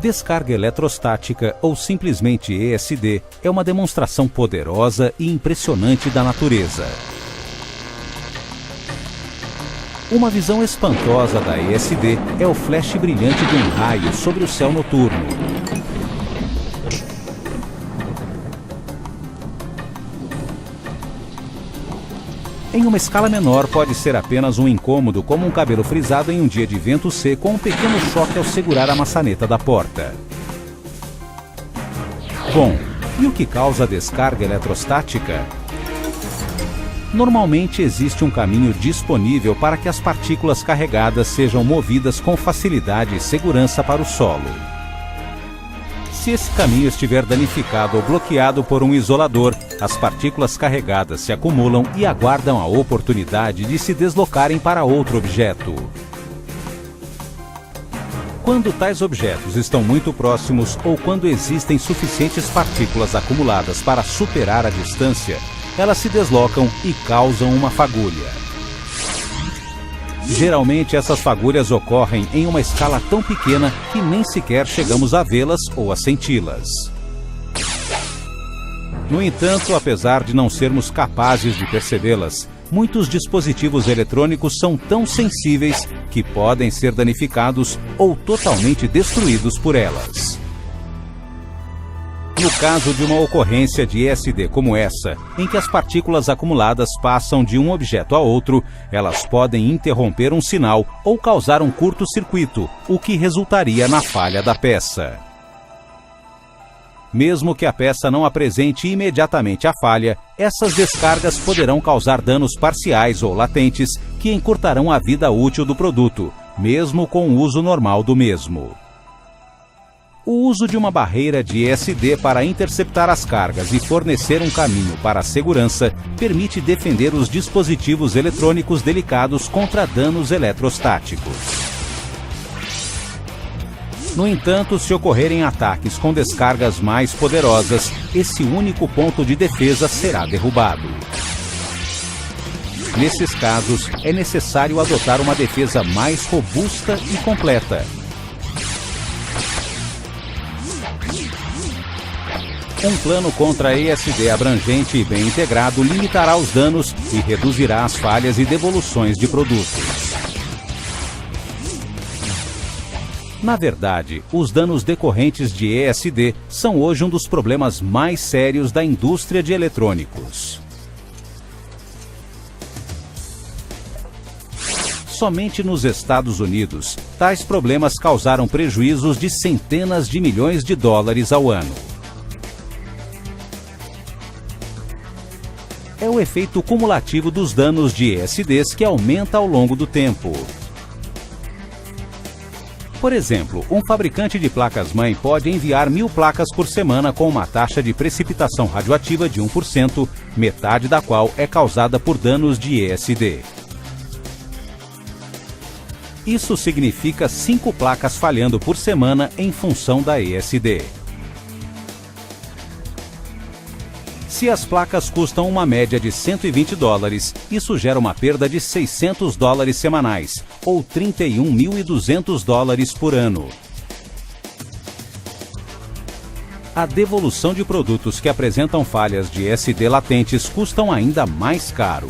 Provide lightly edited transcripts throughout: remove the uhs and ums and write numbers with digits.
Descarga eletrostática, ou simplesmente ESD, é uma demonstração poderosa e impressionante da natureza. Uma visão espantosa da ESD é o flash brilhante de um raio sobre o céu noturno. Em uma escala menor, pode ser apenas um incômodo, como um cabelo frisado em um dia de vento seco ou um pequeno choque ao segurar a maçaneta da porta. Bom, e o que causa a descarga eletrostática? Normalmente existe um caminho disponível para que as partículas carregadas sejam movidas com facilidade e segurança para o solo. Se esse caminho estiver danificado ou bloqueado por um isolador, as partículas carregadas se acumulam e aguardam a oportunidade de se deslocarem para outro objeto. Quando tais objetos estão muito próximos ou quando existem suficientes partículas acumuladas para superar a distância, elas se deslocam e causam uma fagulha. Geralmente essas fagulhas ocorrem em uma escala tão pequena que nem sequer chegamos a vê-las ou a senti-las. No entanto, apesar de não sermos capazes de percebê-las, muitos dispositivos eletrônicos são tão sensíveis que podem ser danificados ou totalmente destruídos por elas. No caso de uma ocorrência de ESD como essa, em que as partículas acumuladas passam de um objeto a outro, elas podem interromper um sinal ou causar um curto-circuito, o que resultaria na falha da peça. Mesmo que a peça não apresente imediatamente a falha, essas descargas poderão causar danos parciais ou latentes que encurtarão a vida útil do produto, mesmo com o uso normal do mesmo. O uso de uma barreira de ESD para interceptar as cargas e fornecer um caminho para a segurança permite defender os dispositivos eletrônicos delicados contra danos eletrostáticos. No entanto, se ocorrerem ataques com descargas mais poderosas, esse único ponto de defesa será derrubado. Nesses casos, é necessário adotar uma defesa mais robusta e completa. Um plano contra ESD abrangente e bem integrado limitará os danos e reduzirá as falhas e devoluções de produtos. Na verdade, os danos decorrentes de ESD são hoje um dos problemas mais sérios da indústria de eletrônicos. Somente nos Estados Unidos, tais problemas causaram prejuízos de centenas de milhões de dólares ao ano. É o efeito cumulativo dos danos de ESDs que aumenta ao longo do tempo. Por exemplo, um fabricante de placas-mãe pode enviar 1000 placas por semana com uma taxa de precipitação radioativa de 1%, metade da qual é causada por danos de ESD. Isso significa 5 placas falhando por semana em função da ESD. Se as placas custam uma média de $120, isso gera uma perda de $600 semanais, ou $31.200 por ano. A devolução de produtos que apresentam falhas de ESD latentes custam ainda mais caro.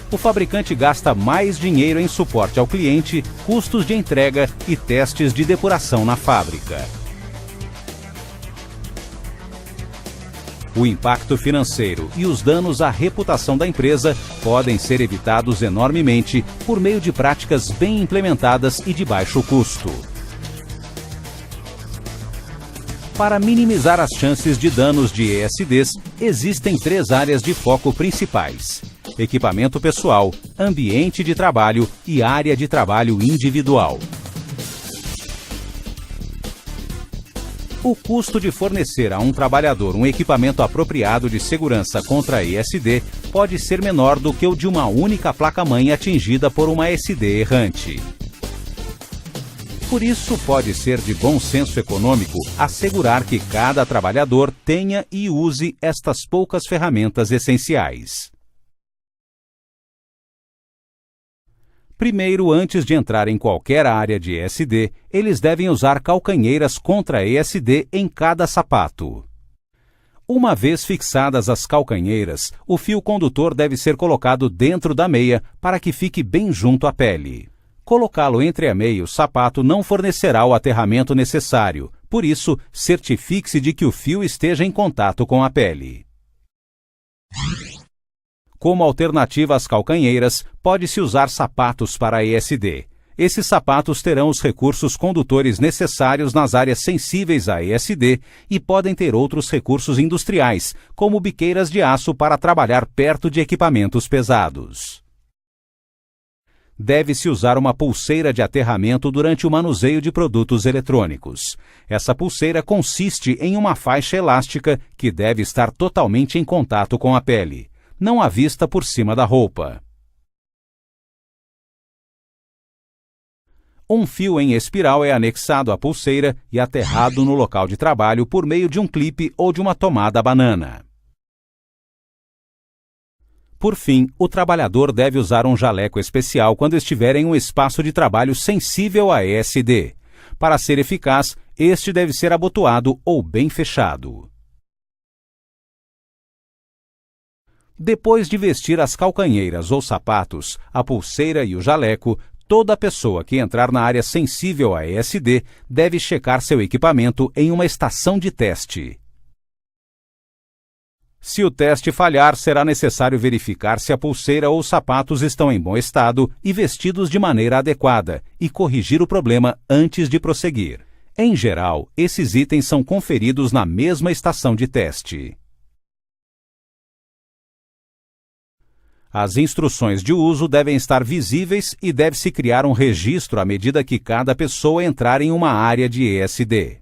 O fabricante gasta mais dinheiro em suporte ao cliente, custos de entrega e testes de depuração na fábrica. O impacto financeiro e os danos à reputação da empresa podem ser evitados enormemente por meio de práticas bem implementadas e de baixo custo. Para minimizar as chances de danos de ESDs, existem 3 áreas de foco principais: equipamento pessoal, ambiente de trabalho e área de trabalho individual. O custo de fornecer a um trabalhador um equipamento apropriado de segurança contra ESD pode ser menor do que o de uma única placa-mãe atingida por uma ESD errante. Por isso, pode ser de bom senso econômico assegurar que cada trabalhador tenha e use estas poucas ferramentas essenciais. Primeiro, antes de entrar em qualquer área de ESD, eles devem usar calcanheiras contra ESD em cada sapato. Uma vez fixadas as calcanheiras, o fio condutor deve ser colocado dentro da meia para que fique bem junto à pele. Colocá-lo entre a meia e o sapato não fornecerá o aterramento necessário, por isso, certifique-se de que o fio esteja em contato com a pele. Como alternativa às calcanheiras, pode-se usar sapatos para ESD. Esses sapatos terão os recursos condutores necessários nas áreas sensíveis a ESD e podem ter outros recursos industriais, como biqueiras de aço para trabalhar perto de equipamentos pesados. Deve-se usar uma pulseira de aterramento durante o manuseio de produtos eletrônicos. Essa pulseira consiste em uma faixa elástica que deve estar totalmente em contato com a pele, não à vista por cima da roupa. Um fio em espiral é anexado à pulseira e aterrado no local de trabalho por meio de um clipe ou de uma tomada banana. Por fim, o trabalhador deve usar um jaleco especial quando estiver em um espaço de trabalho sensível a ESD. Para ser eficaz, este deve ser abotoado ou bem fechado. Depois de vestir as calcanheiras ou sapatos, a pulseira e o jaleco, toda pessoa que entrar na área sensível a ESD deve checar seu equipamento em uma estação de teste. Se o teste falhar, será necessário verificar se a pulseira ou os sapatos estão em bom estado e vestidos de maneira adequada e corrigir o problema antes de prosseguir. Em geral, esses itens são conferidos na mesma estação de teste. As instruções de uso devem estar visíveis e deve-se criar um registro à medida que cada pessoa entrar em uma área de ESD.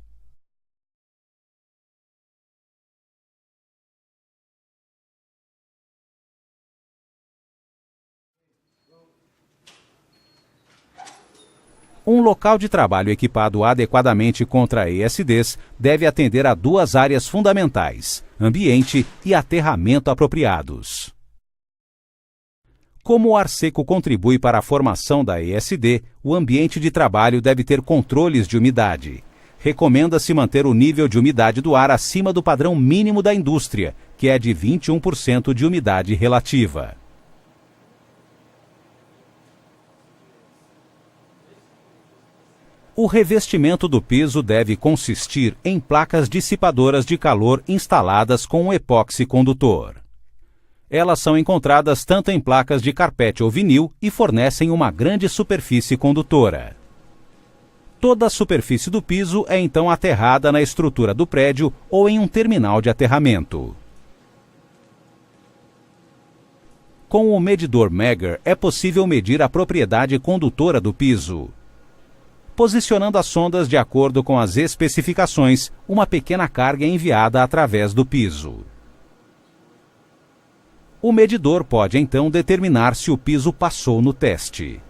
Um local de trabalho equipado adequadamente contra ESDs deve atender a duas áreas fundamentais: ambiente e aterramento apropriados. Como o ar seco contribui para a formação da ESD, o ambiente de trabalho deve ter controles de umidade. Recomenda-se manter o nível de umidade do ar acima do padrão mínimo da indústria, que é de 21% de umidade relativa. O revestimento do piso deve consistir em placas dissipadoras de calor instaladas com um epóxi condutor. Elas são encontradas tanto em placas de carpete ou vinil e fornecem uma grande superfície condutora. Toda a superfície do piso é então aterrada na estrutura do prédio ou em um terminal de aterramento. Com o medidor Megger é possível medir a propriedade condutora do piso. Posicionando as sondas de acordo com as especificações, uma pequena carga é enviada através do piso. O medidor pode então determinar se o piso passou no teste.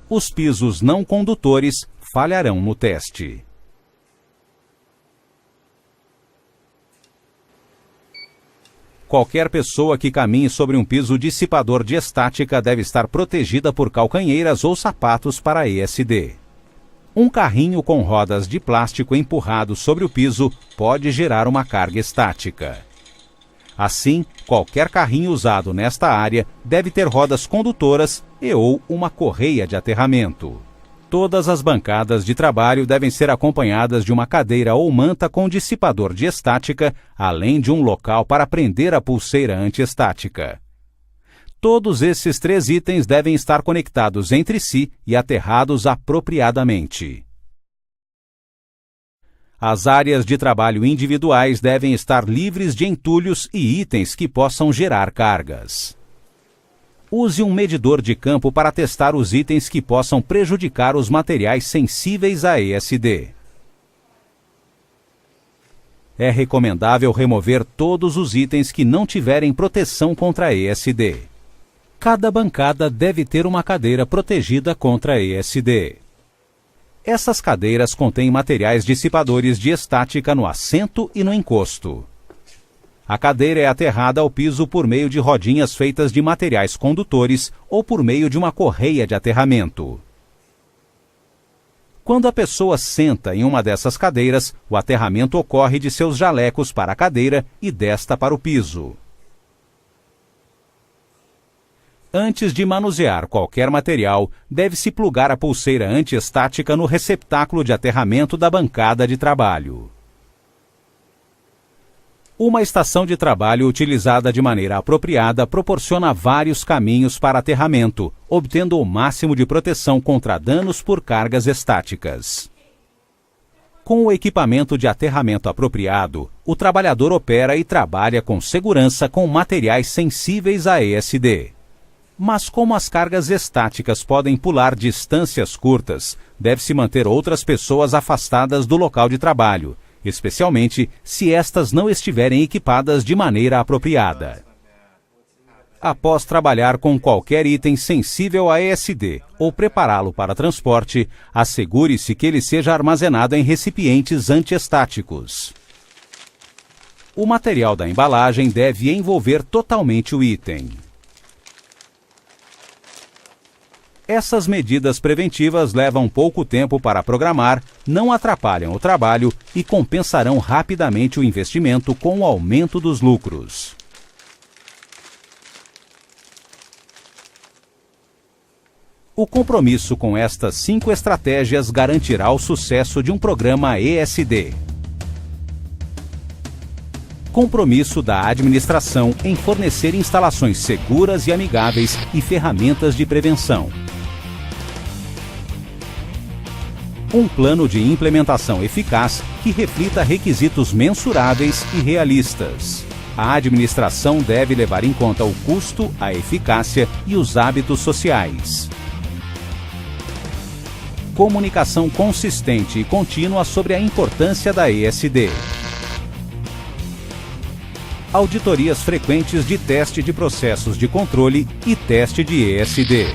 Os pisos não condutores falharão no teste. Qualquer pessoa que caminhe sobre um piso dissipador de estática deve estar protegida por calcanheiras ou sapatos para ESD. Um carrinho com rodas de plástico empurrado sobre o piso pode gerar uma carga estática. Assim, qualquer carrinho usado nesta área deve ter rodas condutoras e/ou uma correia de aterramento. Todas as bancadas de trabalho devem ser acompanhadas de uma cadeira ou manta com dissipador de estática, além de um local para prender a pulseira antiestática. Todos esses três itens devem estar conectados entre si e aterrados apropriadamente. As áreas de trabalho individuais devem estar livres de entulhos e itens que possam gerar cargas. Use um medidor de campo para testar os itens que possam prejudicar os materiais sensíveis a ESD. É recomendável remover todos os itens que não tiverem proteção contra ESD. Cada bancada deve ter uma cadeira protegida contra ESD. Essas cadeiras contêm materiais dissipadores de estática no assento e no encosto. A cadeira é aterrada ao piso por meio de rodinhas feitas de materiais condutores ou por meio de uma correia de aterramento. Quando a pessoa senta em uma dessas cadeiras, o aterramento ocorre de seus jalecos para a cadeira e desta para o piso. Antes de manusear qualquer material, deve-se plugar a pulseira antiestática no receptáculo de aterramento da bancada de trabalho. Uma estação de trabalho utilizada de maneira apropriada proporciona vários caminhos para aterramento, obtendo o máximo de proteção contra danos por cargas estáticas. Com o equipamento de aterramento apropriado, o trabalhador opera e trabalha com segurança com materiais sensíveis a ESD. Mas como as cargas estáticas podem pular distâncias curtas, deve-se manter outras pessoas afastadas do local de trabalho, especialmente se estas não estiverem equipadas de maneira apropriada. Após trabalhar com qualquer item sensível a ESD ou prepará-lo para transporte, assegure-se que ele seja armazenado em recipientes antiestáticos. O material da embalagem deve envolver totalmente o item. Essas medidas preventivas levam pouco tempo para programar, não atrapalham o trabalho e compensarão rapidamente o investimento com o aumento dos lucros. O compromisso com estas 5 estratégias garantirá o sucesso de um programa ESD. Compromisso da administração em fornecer instalações seguras e amigáveis e ferramentas de prevenção. Um plano de implementação eficaz que reflita requisitos mensuráveis e realistas. A administração deve levar em conta o custo, a eficácia e os hábitos sociais. Comunicação consistente e contínua sobre a importância da ESD. Auditorias frequentes de teste de processos de controle e teste de ESD.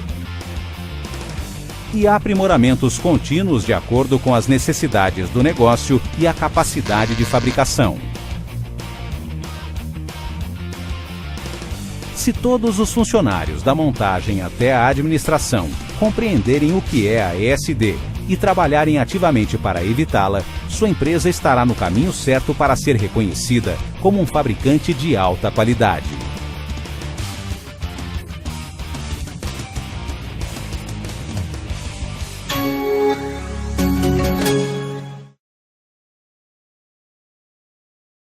E aprimoramentos contínuos de acordo com as necessidades do negócio e a capacidade de fabricação. Se todos os funcionários da montagem até a administração compreenderem o que é a ESD e trabalharem ativamente para evitá-la, sua empresa estará no caminho certo para ser reconhecida como um fabricante de alta qualidade.